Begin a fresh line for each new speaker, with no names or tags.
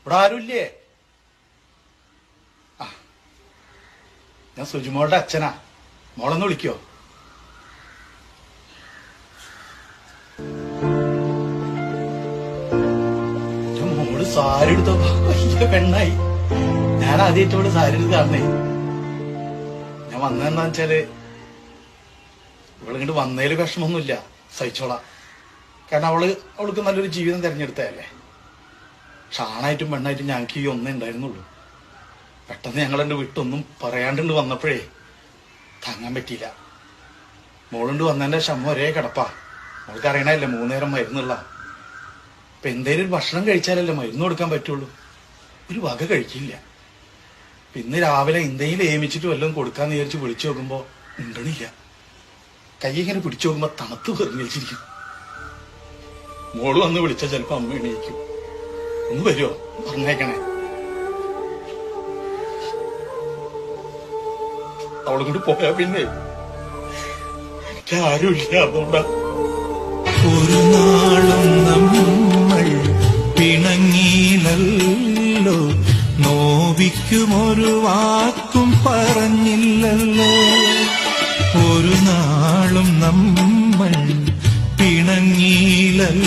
ഇവിടെ ആരുമില്ലേ? ഞാൻ സുജിമോളുടെ അച്ഛനാ. മോളൊന്ന് വിളിക്കോ? മോള് സാരി എടുത്തപ്പോ വലിയ പെണ്ണായി. ഞാൻ ആദ്യമായിട്ട് ഇവിടെ സാരി എടുത്ത് കാണണേ. ഞാൻ വന്നതെന്താ വെച്ചാല് ഇവളിങ്ങോട്ട് വന്നതില് വിഷമൊന്നുമില്ല, സഹിച്ചോളാം. കാരണം അവൾക്ക് നല്ലൊരു ജീവിതം തിരഞ്ഞെടുത്തതല്ലേ. പക്ഷെ ആണായിട്ടും പെണ്ണായിട്ടും ഞങ്ങൾക്ക് ഈ ഒന്നേ ഉണ്ടായിരുന്നുള്ളൂ. പെട്ടെന്ന് ഞങ്ങളെന്റെ വിട്ടൊന്നും പറയാണ്ടുണ്ട് വന്നപ്പോഴേ താങ്ങാൻ പറ്റിയില്ല. മോളുണ്ട് വന്നതിന്റെ ശമ്മ ഒരേ കിടപ്പാ. മോൾക്ക് അറിയണല്ലേ 3 നേരം മരുന്നുള്ള. ഇപ്പൊ എന്തേലും ഒരു ഭക്ഷണം കഴിച്ചാലല്ലേ മരുന്ന് കൊടുക്കാൻ പറ്റുള്ളൂ. ഒരു വക കഴിക്കില്ല. ഇന്ന് രാവിലെ എന്തെങ്കിലും ഏമിച്ചിട്ട് വല്ലതും കൊടുക്കാന്ന് വിചാരിച്ച് വിളിച്ചു നോക്കുമ്പോ ഉണ്ടണില്ല. കൈ ഇങ്ങനെ പിടിച്ചു നോക്കുമ്പോ തണുത്ത് വെറുങ്ങിച്ചിരിക്കും. മോള് വന്ന് വിളിച്ച ചിലപ്പോ അമ്മ എണീക്കും. ഒന്ന് വരുമോ? പറഞ്ഞേക്കണേ. അവളെ കൊണ്ട് പോയാ പിന്നെ എനിക്ക് ആരുമില്ല. അതുകൊണ്ടാ
ഒരു നാളും നമ്മൾ പിണങ്ങിയില്ലല്ലോ, നോവിക്കുമൊരു വാക്കും പറഞ്ഞില്ലല്ലോ. ഒരു നാളും നമ്മൾ പിണങ്ങിയില്ലല്ലോ,